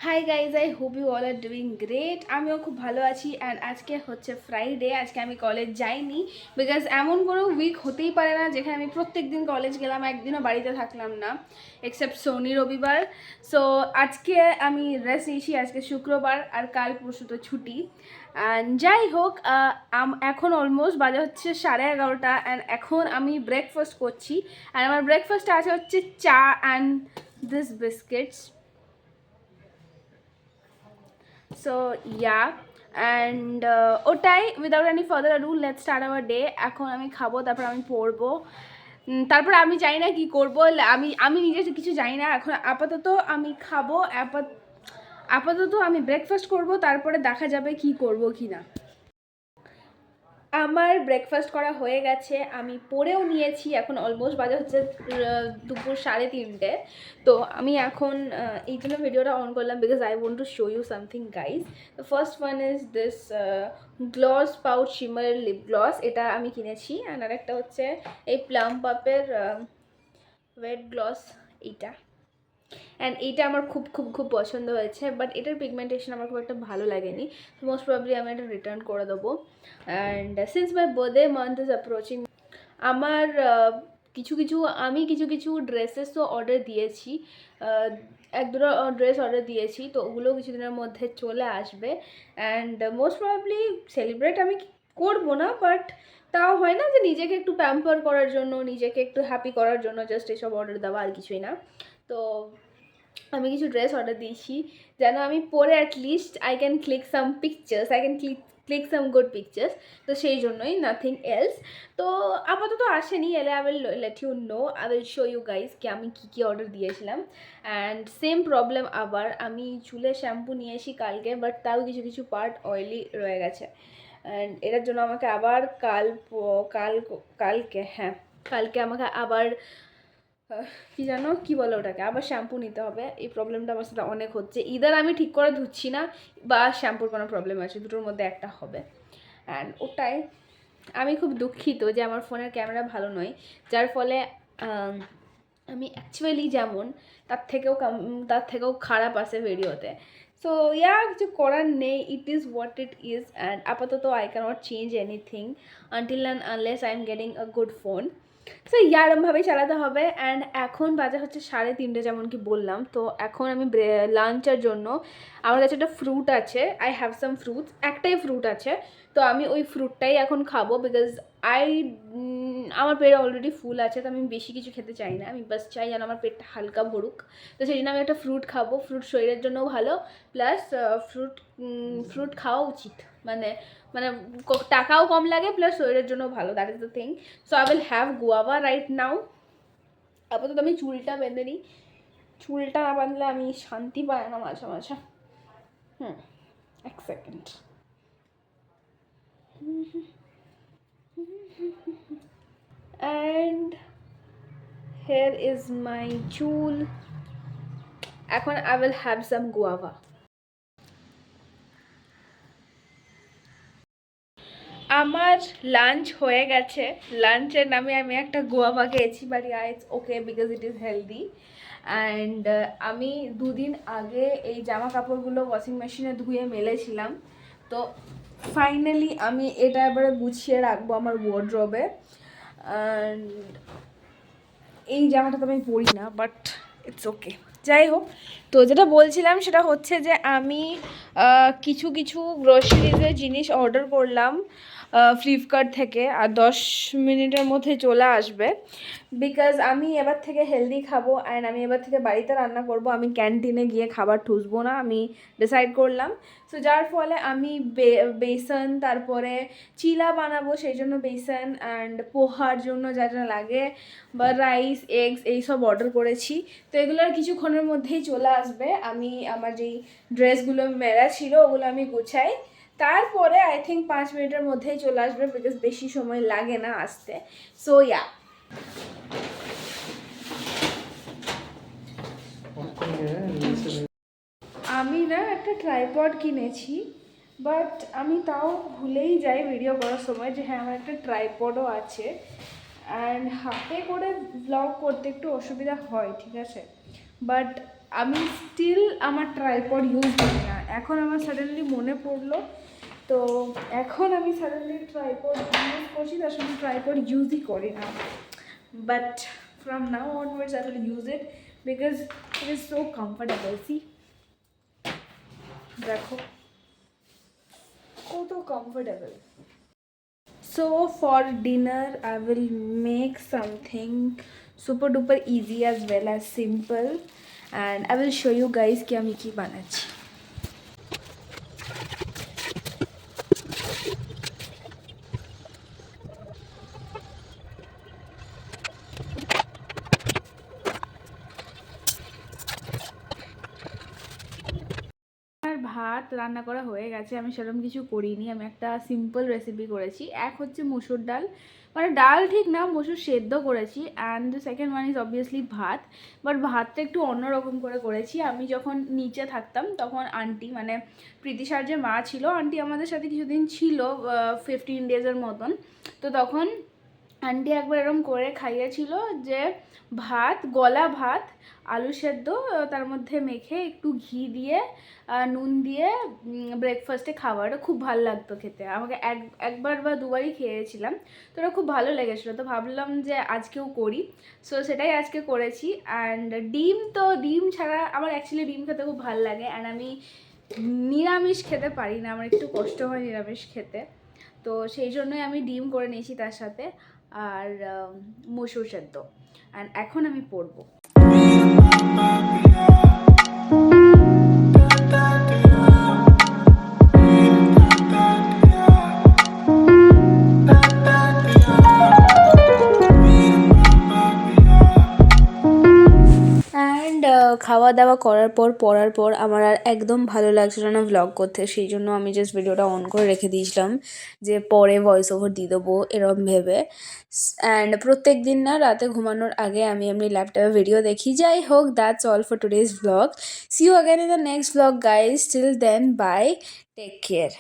High guys, I hope you all are doing great. আমিও খুব ভালো আছি। অ্যান্ড আজকে হচ্ছে ফ্রাইডে, আজকে আমি কলেজ যাইনি বিকজ এমন কোনো উইক হতেই পারে না যেখানে আমি প্রত্যেক দিন কলেজ গেলাম, একদিনও বাড়িতে থাকলাম না এক্সেপ্ট শনি রবিবার। সো আজকে আমি রেস্ট নিয়েছি, আজকে শুক্রবার আর কাল পরশু তো ছুটি। অ্যান্ড যাই হোক, এখন অলমোস্ট বাজে হচ্ছে 11:30 অ্যান্ড এখন আমি ব্রেকফাস্ট করছি। অ্যান্ড আমার ব্রেকফাস্টে আছে হচ্ছে চা and this biscuits. So yeah and ওটাই, without any further ado let's start our day. এখন আমি খাবো, তারপর আমি পড়বো, তারপর আমি জানি না কি করবো। আমি নিজে কিছু জানি না এখন। আপাতত আমি খাবো, আপাতত আমি ব্রেকফাস্ট করব, তারপরে দেখা যাবে কি করব কি না। আমার ব্রেকফাস্ট করা হয়ে গেছে, আমি পড়েও নিয়েছি। এখন অলমোস্ট বাজে হচ্ছে দুপুর 3:30। তো আমি এখন এই জন্য ভিডিওটা অন করলাম because I want to show you something guys. The first one is this gloss pouch shimmer lip gloss, এটা আমি কিনেছি। অ্যান্ড আরেকটা হচ্ছে এই প্লাম পাপের ওয়েট গ্লস, এইটা। অ্যান্ড এইটা আমার খুব খুব খুব পছন্দ হয়েছে, বাট এটার পিগমেন্টেশন আমার খুব একটা ভালো লাগেনি। মোস্ট প্রবলি আমি এটা রিটার্ন করে দেবো। And since my birthday month is approaching, আমার কিছু কিছু ড্রেসেসও অর্ডার দিয়েছি, এক দুটো ড্রেস অর্ডার দিয়েছি, তো ওগুলো কিছুদিনের মধ্যে চলে আসবে। অ্যান্ড মোস্ট প্রবলি সেলিব্রেট আমি করবো না, বাট তাও হয় না যে নিজেকে একটু প্যাম্পার করার জন্য, নিজেকে একটু হ্যাপি করার জন্য জাস্ট এসব অর্ডার দেওয়া, আর কিছুই না। তো আমি কিছু ড্রেস অর্ডার দিয়েছি যেন আমি পরে at least I can click some pictures, I can click some good pictures. তো সেই জন্যই, নাথিং এলস। তো আপাতত আসেনি, এলে I will let you know, I will show you guys কি আমি কী অর্ডার দিয়েছিলাম। অ্যান্ড সেম প্রবলেম, আবার আমি চুলে শ্যাম্পু নিয়েছি কালকে, বাট তাও কিছু কিছু পার্ট অয়েলি রয়ে গেছে। অ্যান্ড এটার জন্য আমাকে আবার কালকে আমাকে আবার কি জানো কি বলো ওটাকে, আবার শ্যাম্পু নিতে হবে। এই প্রবলেমটা আমার সাথে অনেক হচ্ছে, ইদার আমি ঠিক করে ধুচ্ছি না বা শ্যাম্পুর কোনো প্রবলেম আছে, দুটোর মধ্যে একটা হবে। অ্যান্ড ওটাই, আমি খুব দুঃখিত যে আমার ফোনের ক্যামেরা ভালো নয়, যার ফলে আমি অ্যাকচুয়ালি যেমন তার থেকেও খারাপ আসে ভিডিওতে। সো ইয়া, কিছু করার নেই, it is what it is. And আপাতত I can't change anything until and unless I am getting a good phone. So ইয়ারমভাবেই চালাতে হবে। অ্যান্ড এখন বাজে হচ্ছে 3:30, যেমন কি বললাম। তো এখন আমি লাঞ্চের জন্য আমার কাছে একটা ফ্রুট আছে, আই হ্যাভ সাম ফ্রুটস, একটাই ফ্রুট আছে। তো আমি ওই ফ্রুটটাই এখন খাবো বিকজ আমার পেট অলরেডি ফুল আছে, তো আমি বেশি কিছু খেতে চাই না। আমি বাস চাই যেন আমার পেটটা হালকা ভরুক। তো সেই জন্য আমি একটা ফ্রুট খাবো। ফ্রুট শরীরের জন্যও ভালো, প্লাস ফ্রুট খাওয়া উচিত, মানে মানে টাকাও কম লাগে, প্লাস শরীরের জন্য ভালো, that is the thing. So I will have guava right now. আপাতত আমি চুলটা বেঁধে নিই, চুলটা না বাঁধলে আমি শান্তি পাই না মাঝে মাঝে। এক second. And here is my চুল। এখন I will have some guava. আমার লাঞ্চ হয়ে গেছে, লাঞ্চের নামে আমি একটা গুয়াভা খেয়েছি, but yeah it's okay because it is healthy. And আমি 2 দিন আগে এই জামা কাপড়গুলো ওয়াশিং মেশিনে ধুয়ে মেলেছিলাম, তো ফাইনালি আমি এটা এবারে গুছিয়ে রাখবো আমার ওয়ার্ড্রবে। অ্যান্ড এই জামাটা তো আমি পরি না, বাট ইটস ওকে। যাই হোক, তো যেটা বলছিলাম সেটা হচ্ছে যে আমি কিছু কিছু গ্রোসারিজের জিনিস অর্ডার করলাম ফ্লিপকার্ট থেকে, আর 10 মিনিটের মধ্যে চলে আসবে। বিকজ আমি এবার থেকে হেলদি খাবো অ্যান্ড আমি এবার থেকে বাড়িতে রান্না করব, আমি ক্যান্টিনে গিয়ে খাবার ঠুসবো না, আমি ডিসাইড করলাম। সো যার ফলে আমি বেসন, তারপরে চিলা বানাবো, সেই জন্য বেসন, অ্যান্ড পোহার জন্য যা যা লাগে বা রাইস, এগস, এইসব অর্ডার করেছি। তো এগুলো আর কিছুক্ষণের মধ্যেই চলে আসবে। আমি আমার যেই ড্রেসগুলো মেলা ছিল ওগুলো আমি গুছাই, তারপরে আই থিঙ্ক 5 মিনিটের মধ্যেই চলে আসবে বিকজ বেশি সময় লাগে না আসতে। সো ইয়া, আমি না একটা ট্রাইপড কিনেছি, বাট আমি তাও ভুলেই যাই ভিডিও করার সময় যে হ্যাঁ আমার একটা ট্রাইপডও আছে। অ্যান্ড হাতে করে ব্লগ করতে একটু অসুবিধা হয়, ঠিক আছে, বাট আমি স্টিল আমার ট্রাইপড ইউজ করি না। এখন আমার সাডেনলি মনে পড়লো, তো এখন আমি সাডেনলি ট্রাইপড ইউজ করছি, তার সঙ্গে ট্রাইপড ইউজই করি না। But from now onwards I will use it because it is so comfortable. See, দেখো কত comfortable. So for dinner I will make something super duper easy as well as simple, and I will show you guys कि আমি কি বানাচ্ছি। ভাত রান্না করা হয়ে গেছে, আমি সেরকম কিছু করিনি, আমি একটা সিম্পল রেসিপি করেছি। এক হচ্ছে মসুর ডাল, মানে ডাল ঠিক না, মসুর সেদ্ধ করেছি, and second one is obviously ভাত। বাট ভাতটা একটু অন্যরকম করে করেছি। আমি যখন নিচে থাকতাম তখন আন্টি, মানে প্রীতিশার যে মা ছিল, আন্টি আমাদের সাথে কিছুদিন ছিল 15 ডেজের মতন। তো তখন আন্টি একবার এরকম করে খাইয়েছিল যে ভাত, গলা ভাত, আলু সেদ্ধ, তার মধ্যে মেখে একটু ঘি দিয়ে নুন দিয়ে ব্রেকফাস্টে খাওয়া। ওটা খুব ভালো লাগতো খেতে, আমাকে একবার বা দুবারই খেয়েছিলাম, তো ওটা খুব ভালো লেগেছিলো। তো ভাবলাম যে আজকেও করি, সো সেটাই আজকে করেছি। অ্যান্ড ডিম, তো ডিম ছাড়া আমার অ্যাকচুয়ালি ডিম খেতে খুব ভালো লাগে, অ্যান্ড আমি নিরামিষ খেতে পারি না, আমার একটু কষ্ট হয় নিরামিষ খেতে, তো সেই জন্যই আমি ডিম করে নিয়েছি তার সাথে, আর মসুর সেদ্ধ। অ্যান্ড এখন আমি পড়বো। খাওয়া দাওয়া করার পর পড়ার পর আমার আর একদম ভালো লাগছিল না ভ্লগ করতে, সেই জন্য আমি জাস্ট ভিডিওটা অন করে রেখে দিয়েছিলাম যে পরে ভয়েস ওভার দিয়ে দেবো এরম ভেবে। অ্যান্ড প্রত্যেক দিন না রাতে ঘুমানোর আগে আমি এমনি ল্যাপটপে ভিডিও দেখি। যাই হোক, that's all for today's vlog. See you again in the next vlog guys, till then bye, take care.